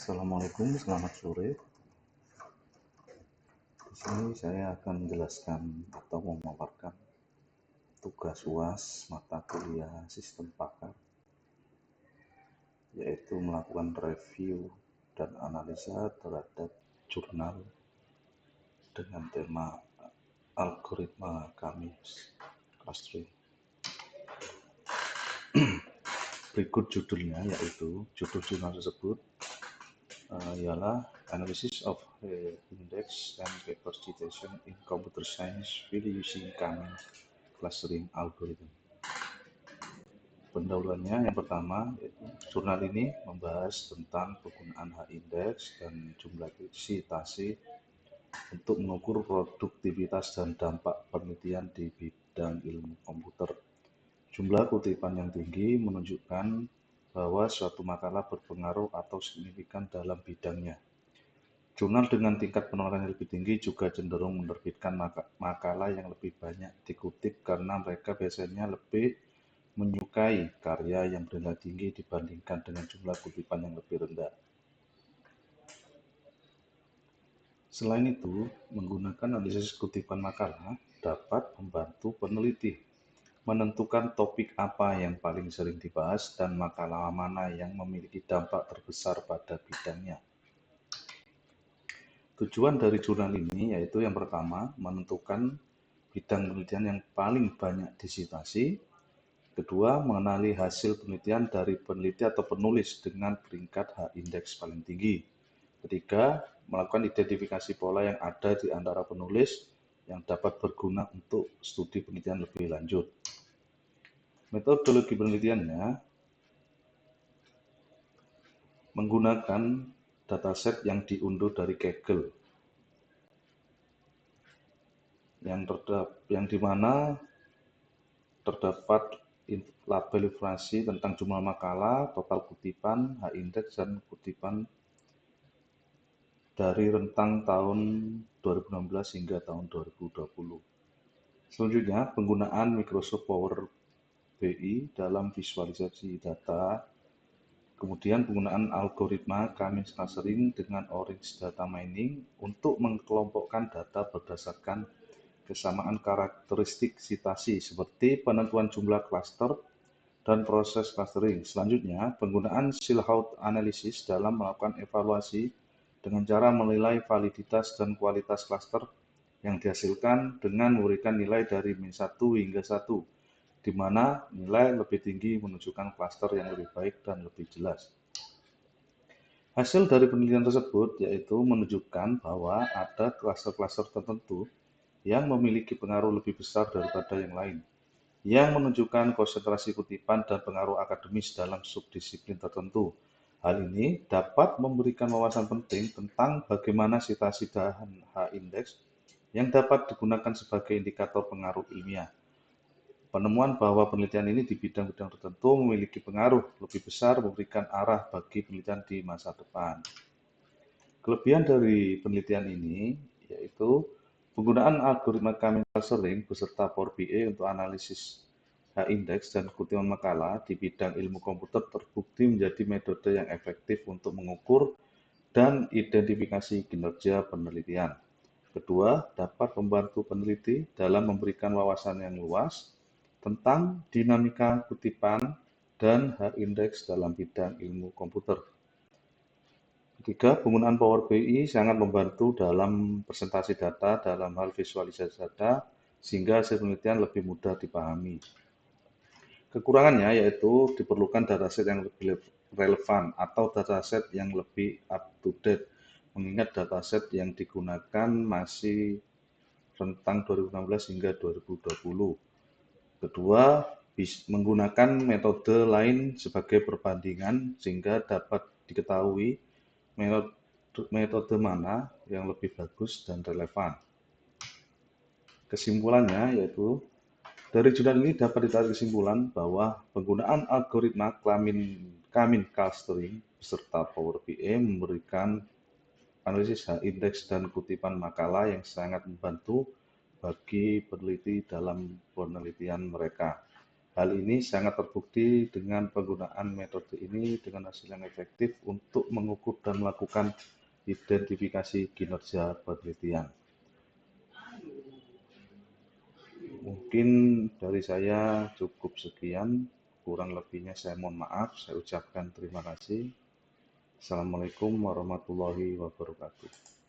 Assalamualaikum, selamat sore. Di sini saya akan menjelaskan atau memaparkan tugas UAS mata kuliah sistem pakar, yaitu melakukan review dan analisa terhadap jurnal dengan tema algoritma Cummings clustering. Berikut judulnya, yaitu judul jurnal tersebut ialah Analysis of Index and Paper Citation in Computer Science with Using Cummings Clustering Algorithm. Pendahuluannya yang pertama, yaitu jurnal ini membahas tentang penggunaan H-index dan jumlah citasi untuk mengukur produktivitas dan dampak penelitian di bidang ilmu komputer. Jumlah kutipan yang tinggi menunjukkan bahwa suatu makalah berpengaruh atau signifikan dalam bidangnya. Jurnal dengan tingkat penolakan yang lebih tinggi juga cenderung menerbitkan makalah yang lebih banyak dikutip karena mereka biasanya lebih menyukai karya yang bernilai tinggi dibandingkan dengan jumlah kutipan yang lebih rendah. Selain itu, menggunakan analisis kutipan makalah dapat membantu peneliti menentukan topik apa yang paling sering dibahas dan makalah mana yang memiliki dampak terbesar pada bidangnya. Tujuan dari jurnal ini yaitu yang pertama, menentukan bidang penelitian yang paling banyak disitasi. Kedua, mengenali hasil penelitian dari peneliti atau penulis dengan peringkat H-index paling tinggi. Ketiga, melakukan identifikasi pola yang ada di antara penulis yang dapat berguna untuk studi penelitian lebih lanjut. Metodologi penelitiannya menggunakan dataset yang diunduh dari Kaggle, yang dimana terdapat label informasi tentang jumlah makalah, total kutipan, H-index, dan kutipan dari rentang tahun 2016 hingga tahun 2020. Selanjutnya, penggunaan Microsoft Power BI dalam visualisasi data, kemudian penggunaan algoritma Cummings clustering dengan orange data mining untuk mengelompokkan data berdasarkan kesamaan karakteristik citasi seperti penentuan jumlah cluster dan proses clustering. Selanjutnya, penggunaan Silhouette Analysis dalam melakukan evaluasi dengan cara menilai validitas dan kualitas cluster yang dihasilkan dengan memberikan nilai dari -1 hingga 1, di mana nilai lebih tinggi menunjukkan cluster yang lebih baik dan lebih jelas. Hasil dari penelitian tersebut yaitu menunjukkan bahwa ada cluster-cluster tertentu yang memiliki pengaruh lebih besar daripada yang lain, yang menunjukkan konsentrasi kutipan dan pengaruh akademis dalam subdisiplin tertentu. Hal ini dapat memberikan wawasan penting tentang bagaimana citasi dan H-index yang dapat digunakan sebagai indikator pengaruh ilmiah. Penemuan bahwa penelitian ini di bidang-bidang tertentu memiliki pengaruh lebih besar memberikan arah bagi penelitian di masa depan. Kelebihan dari penelitian ini yaitu penggunaan algoritma Cummings clustering beserta Power BI untuk analisis H-index dan kutipan makalah di bidang ilmu komputer terbukti menjadi metode yang efektif untuk mengukur dan identifikasi kinerja penelitian. Kedua, dapat membantu peneliti dalam memberikan wawasan yang luas tentang dinamika kutipan dan H-index dalam bidang ilmu komputer. Ketiga, penggunaan Power BI sangat membantu dalam presentasi data dalam hal visualisasi data sehingga hasil penelitian lebih mudah dipahami. Kekurangannya yaitu diperlukan dataset yang lebih relevan atau dataset yang lebih up-to-date, mengingat dataset yang digunakan masih rentang 2016 hingga 2020. Kedua, menggunakan metode lain sebagai perbandingan sehingga dapat diketahui metode mana yang lebih bagus dan relevan. Kesimpulannya yaitu dari jurnal ini dapat ditarik kesimpulan bahwa penggunaan algoritma Cummings clustering beserta Power BI memberikan analisis H-index dan kutipan makalah yang sangat membantu bagi peneliti dalam penelitian mereka. Hal ini sangat terbukti dengan penggunaan metode ini dengan hasil yang efektif untuk mengukur dan melakukan identifikasi kinerja penelitian. Mungkin dari saya cukup sekian, kurang lebihnya saya mohon maaf, saya ucapkan terima kasih. Assalamualaikum warahmatullahi wabarakatuh.